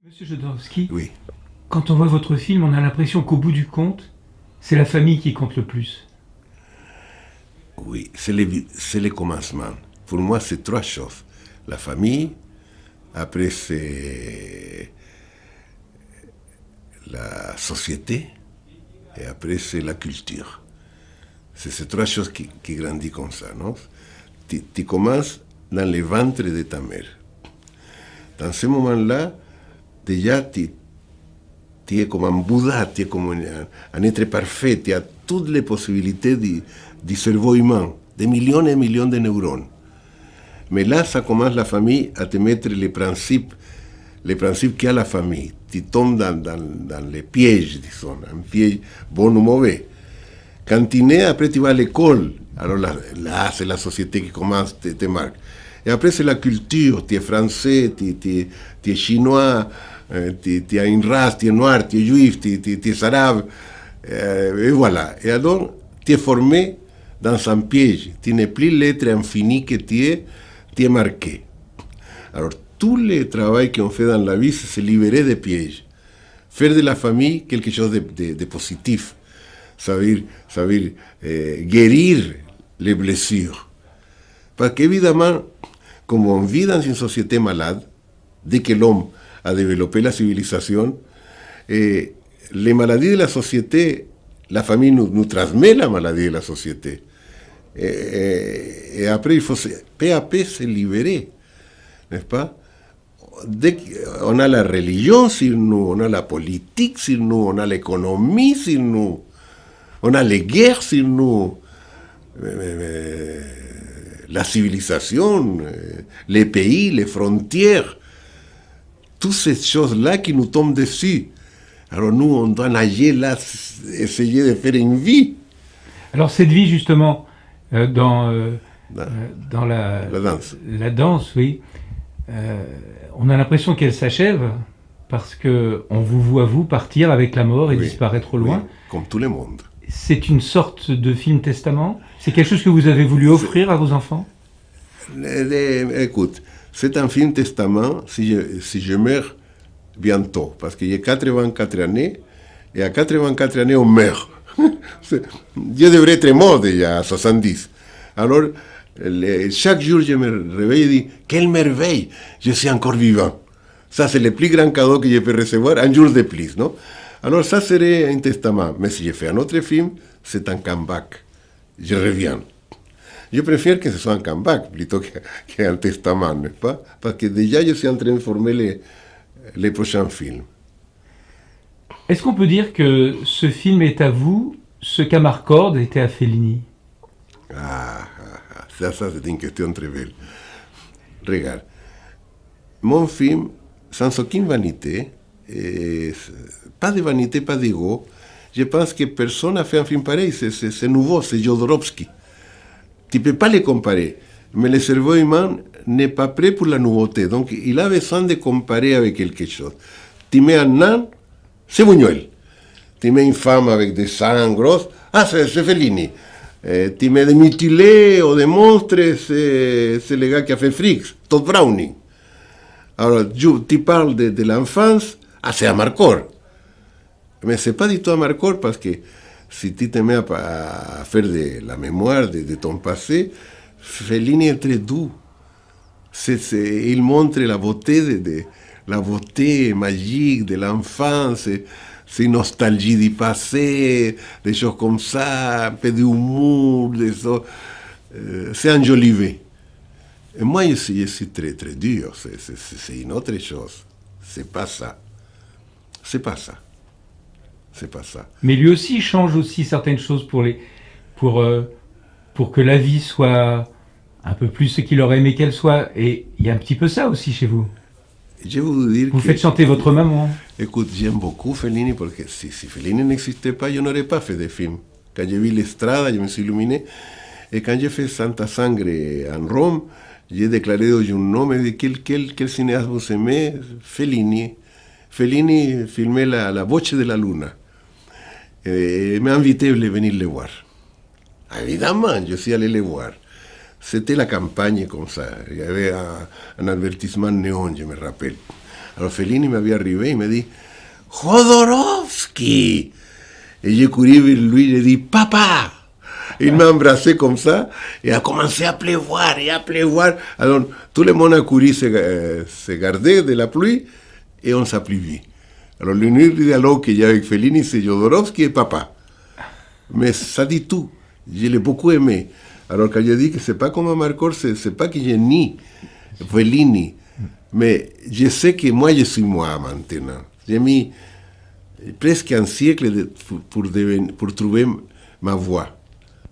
Monsieur Jodorowsky, Oui, quand on voit votre film, on a l'impression qu'au bout du compte, c'est la famille qui compte le plus. oui, c'est le commencement. Pour moi, c'est trois choses. La famille, après c'est la société, et après c'est la culture. C'est ces trois choses qui grandissent comme ça, non? Tu commences dans le ventre de ta mère. Dans ce moment-là, déjà, tu es comme un Bouddha, tu es comme un être parfait, tu as toutes les possibilités du cerveau humain, des millions et millions de neurones. Mais là, ça commence la famille à te mettre les principes qu'a la famille. Tu tombes dans les pièges, disons, un piège bon ou mauvais. Quand tu nais, après tu vas à l'école. Alors là c'est la société qui commence, te marque. Et après, c'est la culture. Tu es français, tu es chinois, tu es une race, tu es noir, tu es juif, tu es arabe. Et voilà. Et alors, tu es formé dans un piège. Tu n'es plus l'être infini que tu es marqué. Alors, tout le travail qu'on fait dans la vie, c'est se libérer des pièges. Faire de la famille quelque chose de positif. Saber guérir les blessures. Parce qu'évidemment, comme on vit dans une société malade, dès que l'homme a développé la civilisation, les maladies de la société, la famille nous transmet la maladie de la société. Et après, il faut peu à peu se libérer, n'est-ce pas? Dès qu'on a la religion sur nous, on a la politique sur nous, on a l'économie sur nous, on a les guerres sur nous, la civilisation, les pays, les frontières, toutes ces choses-là qui nous tombent dessus. Alors nous, on doit nager là, essayer de faire une vie. Alors cette vie justement, Dans dans la danse. la danse, oui, euh, on a l'impression qu'elle s'achève parce que on vous voit vous partir avec la mort et Oui, disparaître au oui, loin. comme tout le monde. C'est une sorte de film testament. C'est quelque chose que vous avez voulu offrir à vos enfants. Écoute, c'est un film testament si je meurs bientôt, parce que j'ai 84 années, et à 84 années, on meurt. Je devrais être mort déjà à 70. Alors, chaque jour, je me réveille et dis, quelle merveille, je suis encore vivant. Ça, c'est le plus grand cadeau que je peux recevoir, un jour de plus, non? Alors, ça serait un testament. Mais si je fais un autre film, c'est un comeback. Je reviens. Je préfère que ce soit un comeback plutôt qu'un testament, n'est-ce pas? Parce que déjà, je suis en train de former les prochains films. Est-ce qu'on peut dire que ce film est à vous ce qu'Amarcord était à Fellini? Ça c'est une question très belle. Regarde, mon film, sans aucune vanité, pas de vanité, pas d'ego, je pense que personne n'a fait un film pareil, c'est nouveau, c'est Jodorowsky. Tu ne peux pas les comparer, mais le cerveau humain n'est pas prêt pour la nouveauté, donc il a besoin de comparer avec quelque chose. Tu mets un nain, c'est Buñuel. Tu mets une femme avec des seins grosses, c'est Fellini. Tu mets des mutilés ou des monstres, c'est le gars qui a fait Freaks, Todd Browning. Alors, tu parles de l'enfance, c'est Amarcord. Mais c'est pas du tout Amarcord parce que si tu te mets à faire de la mémoire de ton passé, Fellini est très doux. Il montre la beauté, la beauté magique de l'enfance, c'est nostalgie du passé, des choses comme ça, un peu d'humour, c'est enjolivé. Et moi, je suis très, très dur, c'est une autre chose. C'est pas ça. C'est pas ça. C'est pas ça. Mais lui aussi change aussi certaines choses pour, euh, pour que la vie soit un peu plus ce qu'il aurait aimé qu'elle soit. Et il y a un petit peu ça aussi chez vous. Je vais vous dire Vous que, faites chanter votre maman. écoute, j'aime beaucoup Fellini parce que si Fellini n'existait pas, je n'aurais pas fait de film. Quand j'ai vu l'Estrada, je me suis illuminé. Et quand j'ai fait Santa Sangre en Rome, j'ai déclaré un nom et dit quel cinéaste vous aimez? Fellini. Fellini filmait la Voce de la Luna. Et m'a invité à venir le voir. Évidemment, je suis allé le voir. C'était la campagne comme ça. Il y avait un avertissement néon, je me rappelle. Alors Fellini m'avait arrivé, il m'a dit Jodorowsky. Et j'ai couru vers lui, j'ai dit Papa. Il m'a embrassé comme ça et a commencé à pleuvoir et à pleuvoir. Alors tout le monde a couru se garder de la pluie et on s'est plu. Alors l'unique dialogue qu'il y a avec Fellini, c'est Jodorowsky et Papa. Mais ça dit tout. Je l'ai beaucoup aimé. Alors quand je dis que c'est pas comme un Marcor, c'est pas que j'ai ni Fellini, mais je sais que moi je suis moi maintenant. J'ai mis presque un siècle pour trouver ma voix.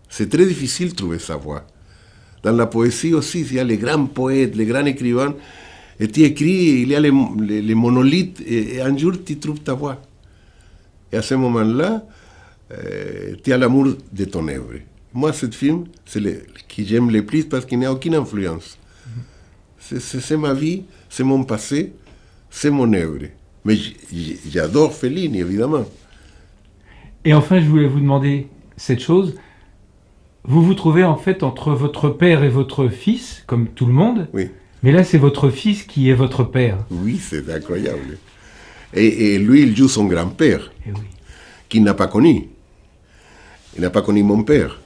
C'est très difficile de trouver sa voix. Dans la poésie aussi, il y a les grands poètes, les grands écrivains, et tu écris, il y a les monolithes, et un jour tu trouves ta voix. Et à ce moment-là, tu as l'amour de ton œuvre. Moi, ce film, c'est le que j'aime le plus parce qu'il n'y a aucune influence. C'est ma vie, c'est mon passé, c'est mon œuvre. Mais j'adore Fellini, évidemment. Et enfin, je voulais vous demander cette chose. Vous vous trouvez en fait entre votre père et votre fils, comme tout le monde. Oui. Mais là, c'est votre fils qui est votre père. Oui, c'est incroyable. Et lui, il joue son grand-père, Eh oui. qu'il n'a pas connu. Il n'a pas connu mon père.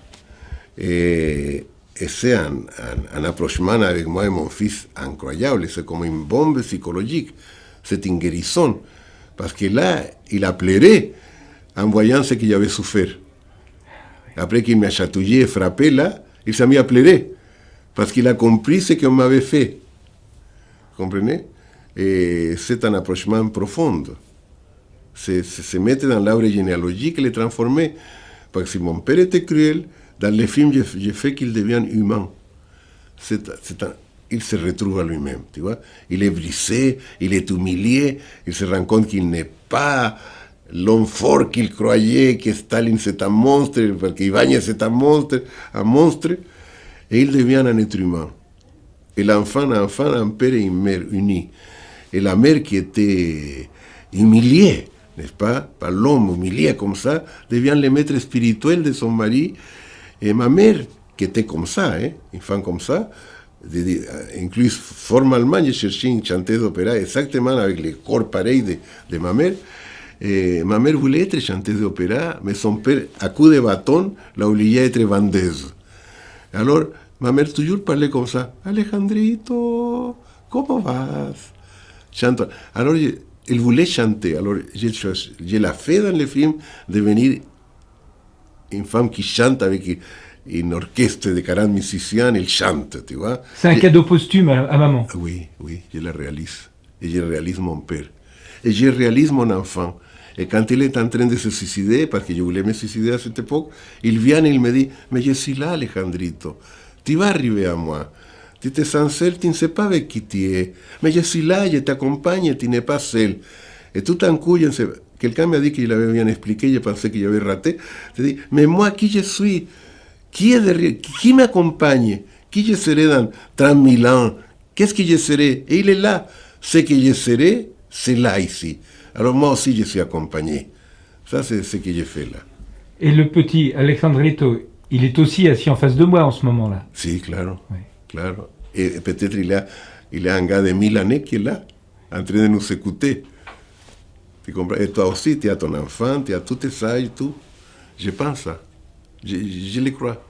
Et c'est un approchement avec moi et mon fils incroyable. C'est comme une bombe psychologique. C'est une guérison. Parce que là, il a pleuré en voyant ce qu'il avait souffert. Après qu'il m'a chatouillé et frappé, là, il s'est mis à pleurer. Parce qu'il a compris ce qu'on m'avait fait. Vous comprenez? Et c'est un approchement profond. C'est se mettre dans l'arbre généalogique et le transformer. Parce que si mon père était cruel, dans les films, j'ai fait qu'il devienne humain. Il se retrouve à lui-même, tu vois. Il est brisé, il est humilié, il se rend compte qu'il n'est pas l'homme fort qu'il croyait, que Staline c'est un monstre, qu'Ibáñez c'est un monstre, et il devient un être humain. Et l'enfant, un père et une mère unis. Et la mère qui était humiliée, n'est-ce pas, par l'homme humilié comme ça, devient le maître spirituel de son mari. Et ma mère, qui était comme ça, une femme comme ça, inclus formellement, j'ai cherché une chanteuse d'opéra exactement avec le corps pareil de ma mère. Et ma mère voulait être chanteuse d'opéra, mais son père, à coup de bâton, l'a obligée à être vendeuse. Alors, ma mère toujours parlait comme ça. Alejandrito, comment vas? Chante. Alors, elle voulait chanter. Alors, je l'ai fait dans le film devenir une femme qui chante avec une orchestre de 40 musiciens, elle chante, tu vois. C'est un cadeau posthume à maman. Oui, je la réalise. Et je réalise mon père. Et je réalise mon enfant. Et quand il est en train de se suicider, parce que je voulais me suicider à cette époque, il vient et il me dit, mais je suis là, Alejandrito. Tu vas arriver à moi. Tu te sens seul, tu ne sais pas avec qui tu es. Mais je suis là, je t'accompagne, tu n'es pas seul. Et tout d'un coup, quelqu'un m'a dit qu'il avait bien expliqué, je pensais que j'avais raté. Je dis, mais moi, qui je suis? Qui est derrière? Qui m'accompagne? Qui je serai dans 30 000 ans? Qu'est-ce que je serai? Et il est là. Ce que je serai, c'est là, ici. Alors moi aussi, je suis accompagné. Ça, c'est ce que j'ai fait là. Et le petit Alejandrito, il est aussi assis en face de moi en ce moment-là. Si, claro. Oui. Claro. Et peut-être il y a un gars de 1000 années qui est là, en train de nous écouter. Tu comprends? Et toi aussi, tu as ton enfant, tu as tout ça et tout. Je pense ça. Je le crois.